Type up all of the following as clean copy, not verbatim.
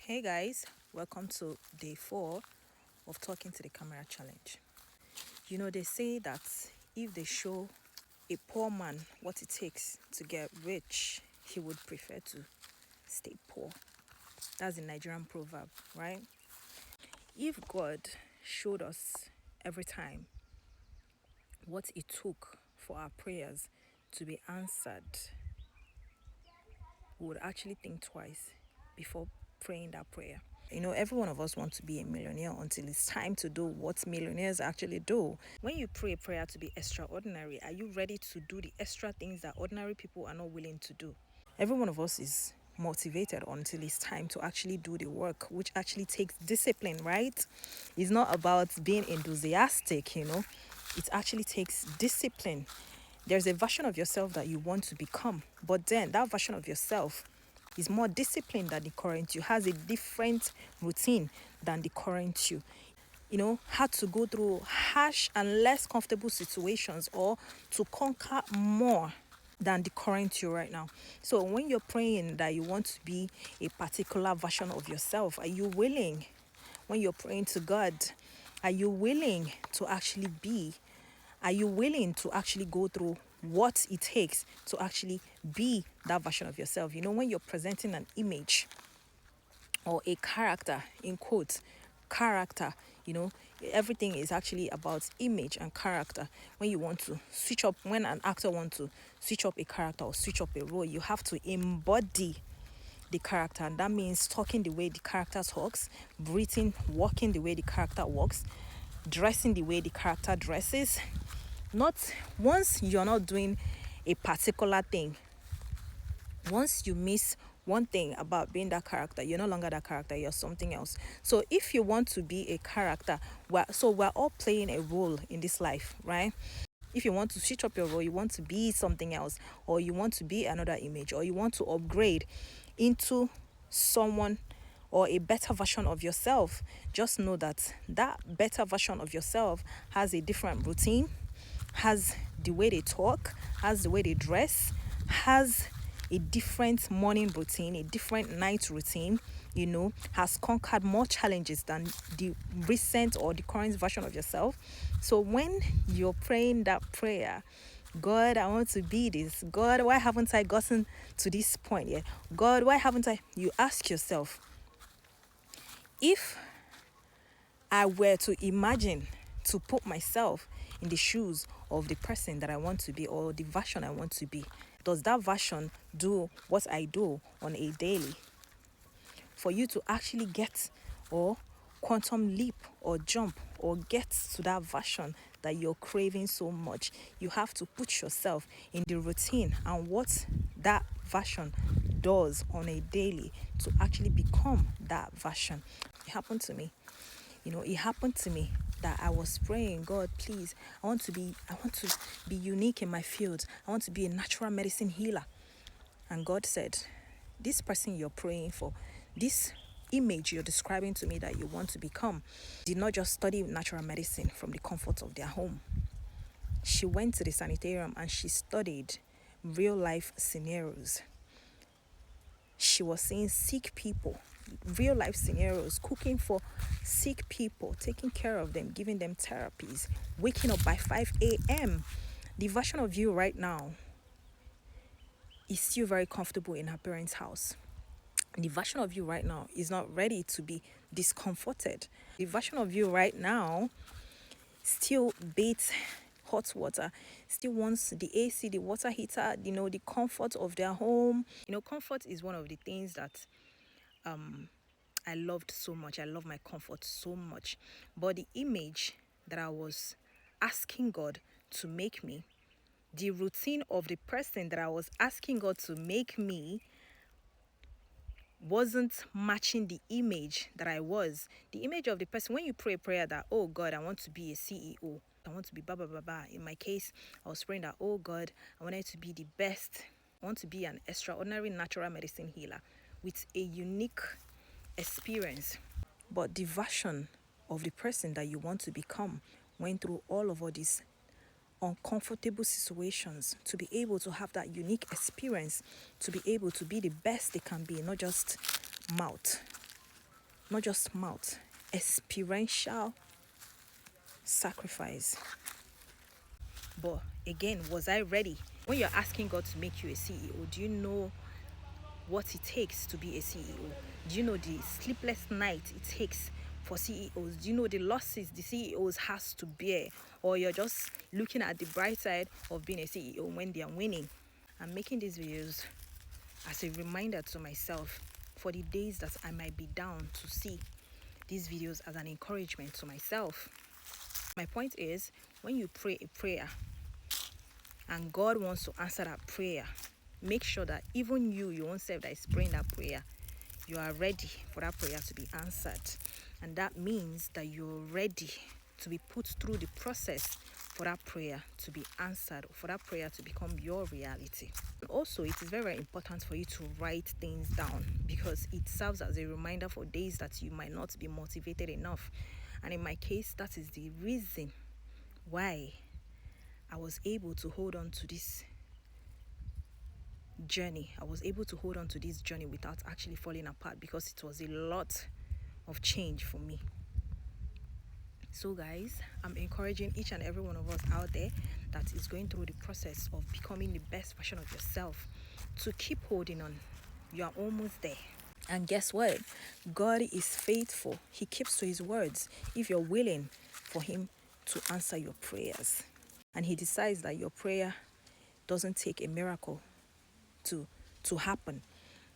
Hey guys, welcome to day 4 of Talking to the Camera Challenge. They say that if they show a poor man what it takes to get rich, he would prefer to stay poor. That's a Nigerian proverb, right? If God showed us every time what it took for our prayers to be answered, we would actually think twice before praying that prayer. Every one of us wants to be a millionaire until it's time to do what millionaires actually do. When you pray a prayer to be extraordinary, are you ready to do the extra things that ordinary people are not willing to do? Every one of us is motivated until it's time to actually do the work, which actually takes discipline, right? It's not about being enthusiastic, it actually takes discipline. There's a version of yourself that you want to become, but then that version of yourself is more disciplined than the current you, has a different routine than the current you. Had to go through harsh and less comfortable situations or to conquer more than the current you right now. So when you're praying that you want to be a particular version of yourself, are you willing? When you're praying to God, are you willing to actually be? Are you willing to actually go through what it takes to actually be that version of yourself? When you're presenting an image or a character, in quotes, character, everything is actually about image and character. When you want to switch up, when an actor wants to switch up a character or switch up a role, you have to embody the character, and that means talking the way the character talks, breathing, walking the way the character walks, dressing the way the character dresses. Not once you're not doing a particular thing, once you miss one thing about being that character, you're no longer that character, you're something else. So if you want to be a character, we're all playing a role in this life, right? If you want to switch up your role, you want to be something else, or you want to be another image, or you want to upgrade into someone or a better version of yourself, just know that that better version of yourself has a different routine, has the way they talk, has the way they dress, has a different morning routine, a different night routine, has conquered more challenges than the recent or the current version of yourself. So when you're praying that prayer, God, I want to be this. God, why haven't I gotten to this point yet? God, why haven't I? You ask yourself, if I were to imagine to put myself in the shoes of the person that I want to be or the version I want to be, does that version do what I do on a daily? For you to actually get or quantum leap or jump or get to that version that you're craving so much, you have to put yourself in the routine and what that version does on a daily to actually become that version. It happened to me. It happened to me that I was praying, God, please, I want to be unique in my field. I want to be a natural medicine healer. And God said, this person you're praying for, this image you're describing to me that you want to become, did not just study natural medicine from the comfort of their home. She went to the sanitarium and she studied real life scenarios. She was seeing sick people, real life scenarios, cooking for sick people, taking care of them, giving them therapies, waking up by 5 a.m. The version of you right now is still very comfortable in her parents' house. The version of you right now is not ready to be discomforted. The version of you right now still bathes hot water, still wants the AC, the water heater, the comfort of their home. Comfort is one of the things that I loved so much. I love my comfort so much. But the image that I was asking God to make me, the routine of the person that I was asking God to make me, wasn't matching the image that I was. The image of the person, when you pray a prayer that, oh God, I want to be a CEO, I want to be blah, blah, blah, blah. In my case, I was praying that, oh God, I wanted to be the best. I want to be an extraordinary natural medicine healer with a unique experience. But the version of the person that you want to become went through all these uncomfortable situations to be able to have that unique experience, to be able to be the best they can be, not just mouth. not just mouth, experiential sacrifice. But again, was I ready? When you're asking God to make you a CEO, do you know what it takes to be a CEO? Do you know the sleepless night it takes for CEOs? Do you know the losses the CEOs has to bear? Or you're just looking at the bright side of being a CEO when they are winning? I'm making these videos as a reminder to myself for the days that I might be down, to see these videos as an encouragement to myself. My point is, when you pray a prayer and God wants to answer that prayer, make sure that even your own self that is praying that prayer, you are ready for that prayer to be answered. And that means that you're ready to be put through the process for that prayer to be answered, for that prayer to become your reality. And also, it is very, very important for you to write things down, because it serves as a reminder for days that you might not be motivated enough. And in my case, that is the reason why I was able to hold on to this journey. I was able to hold on to this journey without actually falling apart, because it was a lot of change for me. So guys, I'm encouraging each and every one of us out there that is going through the process of becoming the best version of yourself to keep holding on. You are almost there. And guess what? God is faithful. He keeps to his words if you're willing for him to answer your prayers. And he decides that your prayer doesn't take a miracle to happen.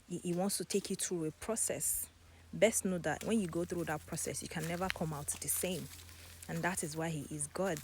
He wants to take you through a process. Best know that when you go through that process, you can never come out the same. And that is why he is God.